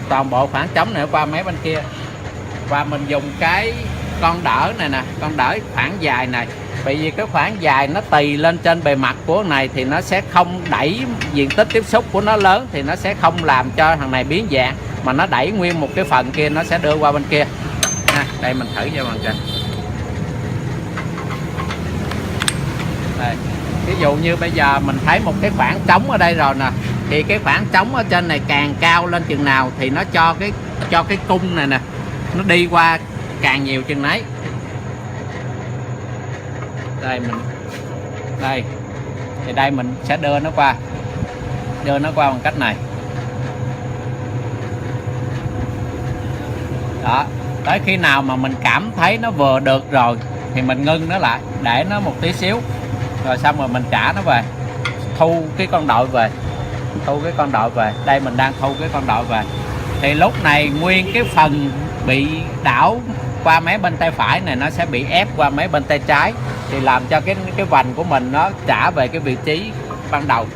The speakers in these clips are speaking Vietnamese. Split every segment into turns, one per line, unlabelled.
toàn bộ khoảng trống này qua mé bên kia. Và mình dùng cái con đỡ này nè, con đỡ khoảng dài này, bởi vì cái khoảng dài nó tì lên trên bề mặt của này thì nó sẽ không đẩy diện tích tiếp xúc của nó lớn, thì nó sẽ không làm cho thằng này biến dạng, mà nó đẩy nguyên một cái phần kia nó sẽ đưa qua bên kia. Đây mình thử cho bạn coi. Đây, ví dụ như bây giờ mình thấy một cái khoảng trống ở đây rồi nè, thì cái khoảng trống ở trên này càng cao lên chừng nào thì nó cho cái cung này nè nó đi qua càng nhiều chừng nấy. Đây thì đây mình sẽ đưa nó qua bằng cách này. Đó, tới khi nào mà mình cảm thấy nó vừa được rồi thì mình ngưng nó lại, để nó một tí xíu, rồi xong rồi mình trả nó về, thu cái con đội về. Đây mình đang thu cái con đội về, thì lúc này nguyên cái phần bị đảo qua mé bên tay phải này nó sẽ bị ép qua mé bên tay trái, thì làm cho cái vành của mình nó trả về cái vị trí ban đầu.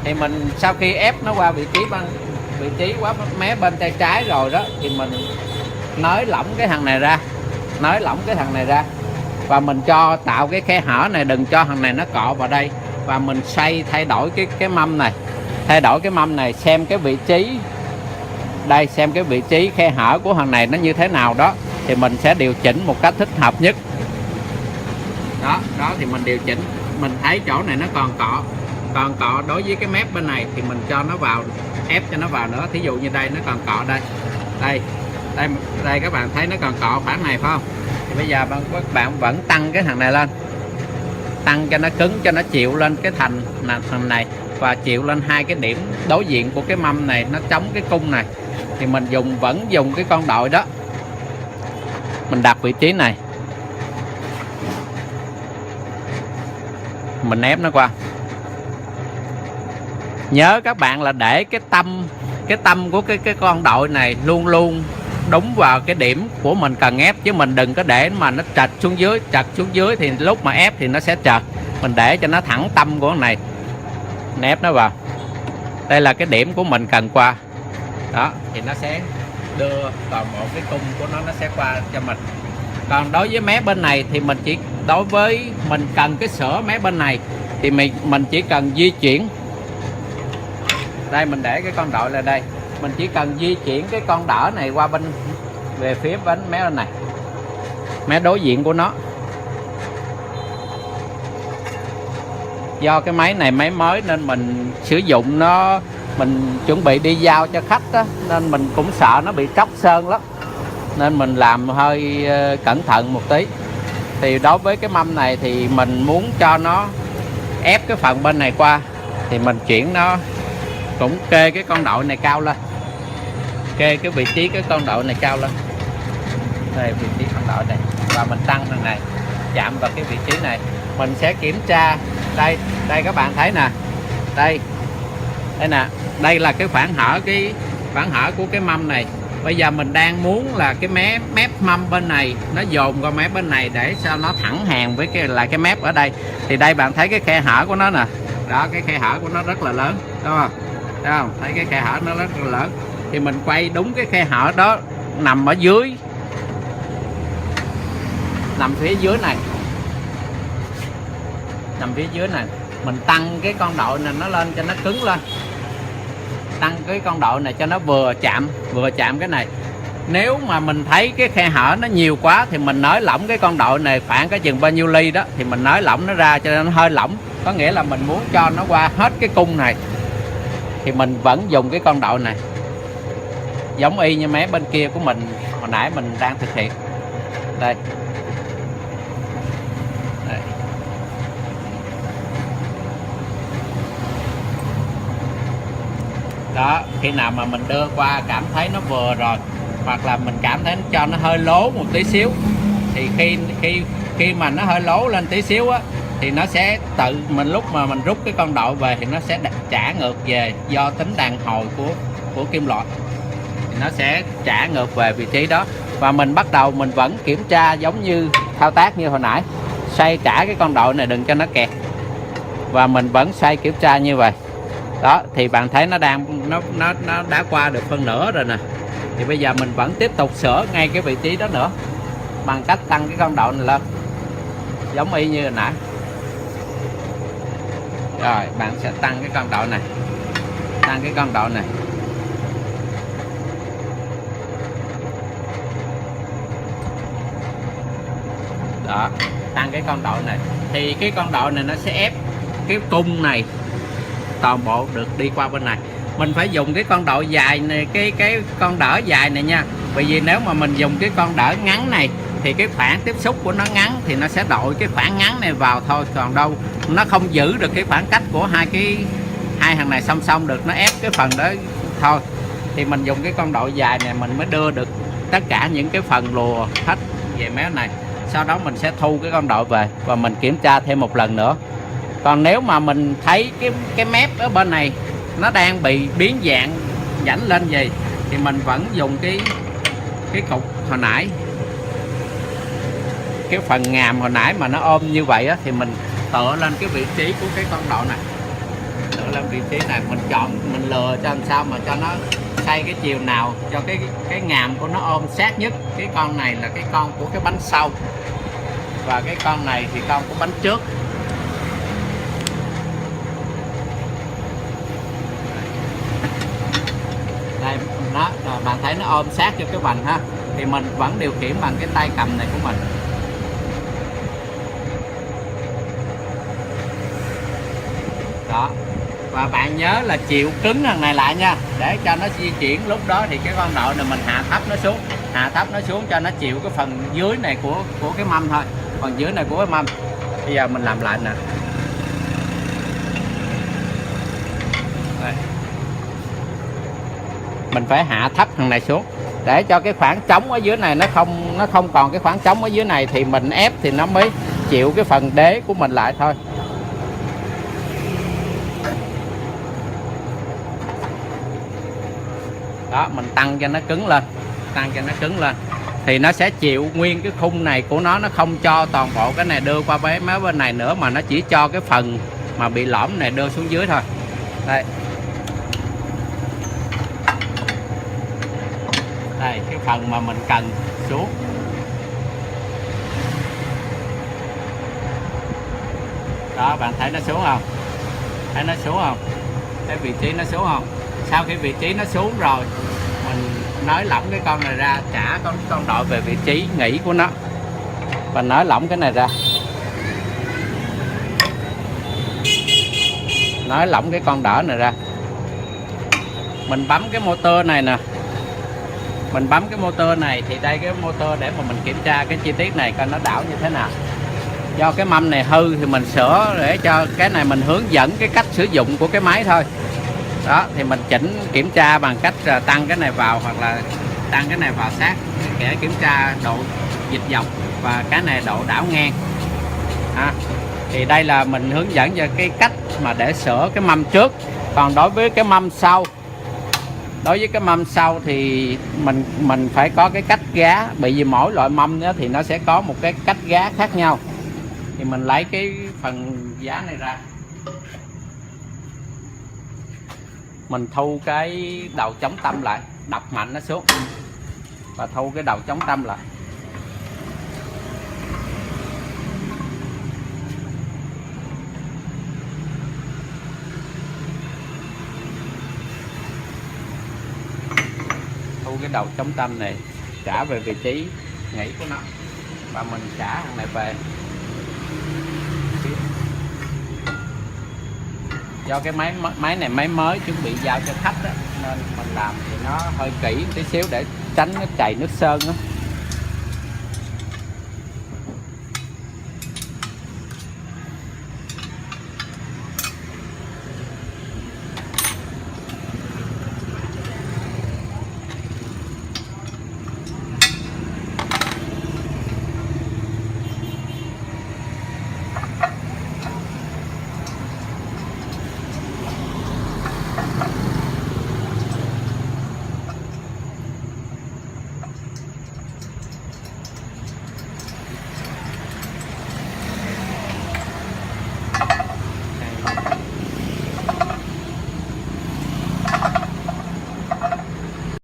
Thì mình sau khi ép nó qua vị trí quá mé bên tay trái rồi đó, thì mình nới lỏng cái thằng này ra, và mình cho tạo cái khe hở này, đừng cho thằng này nó cọ vào đây. Và mình thay đổi cái mâm này, xem cái vị trí đây, xem cái vị trí khe hở của thằng này nó như thế nào đó, thì mình sẽ điều chỉnh một cách thích hợp nhất. Đó thì mình điều chỉnh, mình thấy chỗ này nó còn cọ đối với cái mép bên này thì mình cho nó vào, ép cho nó vào nữa. Thí dụ như đây nó còn cọ đây các bạn thấy nó còn cọ khoảng này phải không? Thì bây giờ các bạn vẫn tăng cái thằng này lên, tăng cho nó cứng, cho nó chịu lên cái thành này, và chịu lên hai cái điểm đối diện của cái mâm này, nó chống cái cung này. Thì mình vẫn dùng cái con đội đó, mình đặt vị trí này, mình ép nó qua. Nhớ các bạn là để cái tâm của cái con đội này luôn luôn đúng vào cái điểm của mình cần ép, chứ mình đừng có để mà nó trật xuống dưới thì lúc mà ép thì nó sẽ trật. Mình để cho nó thẳng tâm của con này, mình ép nó vào. Đây là cái điểm của mình cần qua. Đó, thì nó sẽ đưa toàn bộ cái cung của nó sẽ qua cho mình. Còn đối với mé bên này thì đối với mình cần cái sữa mé bên này thì mình chỉ cần di chuyển. Đây mình để cái con đội là đây, mình chỉ cần di chuyển cái con đỡ này qua về phía mé bên này, mé đối diện của nó. Do cái máy này máy mới nên mình sử dụng nó, mình chuẩn bị đi giao cho khách đó, nên mình cũng sợ nó bị tróc sơn lắm, nên mình làm hơi cẩn thận một tí. Thì đối với cái mâm này thì mình muốn cho nó ép cái phần bên này qua, thì mình chuyển nó cũng kê cái con đội này cao lên, kê cái vị trí cái con đội này cao lên. Đây vị trí con đội này, và mình tăng thằng này chạm vào cái vị trí này. Mình sẽ kiểm tra đây các bạn thấy nè, đây nè, đây là cái khoảng hở của cái mâm này. Bây giờ mình đang muốn là cái mép mâm bên này nó dồn qua mép bên này để sao nó thẳng hàng với cái mép ở đây. Thì đây bạn thấy cái khe hở của nó nè, đó, cái khe hở của nó rất là lớn, đúng không? Thấy không? Thấy cái khe hở nó rất là lớn. Thì mình quay đúng cái khe hở đó, nằm ở dưới, nằm phía dưới này, mình tăng cái con đội này nó lên cho nó cứng lên, tăng cái con đội này cho nó vừa chạm cái này. Nếu mà mình thấy cái khe hở nó nhiều quá thì mình nới lỏng cái con đội này khoảng cái chừng bao nhiêu ly đó, thì mình nới lỏng nó ra cho nó hơi lỏng. Có nghĩa là mình muốn cho nó qua hết cái cung này thì mình vẫn dùng cái con đội này, giống y như mé bên kia của mình hồi nãy mình đang thực hiện. Đây. Đó, khi nào mà mình đưa qua cảm thấy nó vừa rồi, hoặc là mình cảm thấy cho nó hơi lố một tí xíu, thì khi mà nó hơi lố lên tí xíu á, thì nó sẽ tự mình lúc mà mình rút cái con đội về thì nó sẽ trả ngược về, do tính đàn hồi của kim loại thì nó sẽ trả ngược về vị trí đó. Và mình bắt đầu mình vẫn kiểm tra giống như thao tác như hồi nãy, xoay trả cái con đội này đừng cho nó kẹt, và mình vẫn xoay kiểm tra như vậy. Đó thì bạn thấy nó đang nó đã qua được phân nửa rồi nè. Thì bây giờ mình vẫn tiếp tục sửa ngay cái vị trí đó nữa, bằng cách tăng cái con đậu này lên giống y như hồi nãy. Rồi bạn sẽ tăng cái con đậu này, tăng cái con đậu này. Đó, tăng cái con đậu này thì cái con đậu này nó sẽ ép cái cung này toàn bộ được đi qua bên này. Mình phải dùng cái con đậu dài này, cái con đỡ dài này nha, bởi vì nếu mà mình dùng cái con đỡ ngắn này thì cái khoảng tiếp xúc của nó ngắn thì nó sẽ đội cái khoảng ngắn này vào thôi, còn đâu nó không giữ được cái khoảng cách của hai thằng này song song được, nó ép cái phần đó thôi. Thì mình dùng cái con đậu dài này mình mới đưa được tất cả những cái phần lùa hết về méo này. Sau đó mình sẽ thu cái con đậu về và mình kiểm tra thêm một lần nữa. Còn nếu mà mình thấy cái mép ở bên này nó đang bị biến dạng nhảnh lên gì thì mình vẫn dùng cái cục hồi nãy, cái phần ngàm hồi nãy mà nó ôm như vậy á, thì mình tựa lên cái vị trí của cái con đậu này, tựa lên vị trí này, mình chọn, mình lừa cho làm sao mà cho nó xoay cái chiều nào cho cái ngàm của nó ôm sát nhất. Cái con này là cái con của cái bánh sau và cái con này thì con của bánh trước. Đây nó bạn thấy nó ôm sát cho cái vành ha, thì mình vẫn điều khiển bằng cái tay cầm này của mình. Đó, và bạn nhớ là chịu cứng thằng này lại nha, để cho nó di chuyển. Lúc đó thì cái con đậu này mình hạ thấp nó xuống, hạ thấp nó xuống cho nó chịu cái phần dưới này của cái mâm thôi, phần dưới này của cái mâm. Bây giờ mình làm lại nè. Đây. Mình phải hạ thấp thằng này xuống để cho cái khoảng trống ở dưới này nó không còn cái khoảng trống ở dưới này, thì mình ép thì nó mới chịu cái phần đế của mình lại thôi. Đó, mình tăng cho nó cứng lên, tăng cho nó cứng lên thì nó sẽ chịu nguyên cái khung này của nó không cho toàn bộ cái này đưa qua mấy bên này nữa, mà nó chỉ cho cái phần mà bị lõm này đưa xuống dưới thôi. Đây, đây cái phần mà mình cần xuống. Đó, bạn thấy nó xuống không? Thấy nó xuống không? Thấy vị trí nó xuống không? Sau khi vị trí nó xuống rồi, mình nới lỏng cái con này ra, trả con đậu về vị trí nghỉ của nó và nới lỏng cái này ra, nới lỏng cái con đỡ này ra. Mình bấm cái motor này nè, mình bấm cái motor này thì đây cái motor để mà mình kiểm tra cái chi tiết này coi nó đảo như thế nào. Do cái mâm này hư thì mình sửa, để cho cái này mình hướng dẫn cái cách sử dụng của cái máy thôi. Đó thì mình chỉnh kiểm tra bằng cách tăng cái này vào hoặc là tăng cái này vào sát để kiểm tra độ dịch dọc và cái này độ đảo ngang. Thì đây là mình hướng dẫn cho cái cách mà để sửa cái mâm trước. Còn đối với cái mâm sau, đối với cái mâm sau thì mình phải có cái cách gá, bởi vì mỗi loại mâm đó thì nó sẽ có một cái cách gá khác nhau. Thì mình lấy cái phần giá này ra, mình thu cái đầu chống tâm lại, đập mạnh nó xuống và thu cái đầu chống tâm lại. Thu cái đầu chống tâm này trả về vị trí nghỉ của nó và mình trả thằng này về. Do cái máy này máy mới chuẩn bị giao cho khách đó, nên mình làm thì nó hơi kỹ tí xíu để tránh nó chảy nước sơn đó.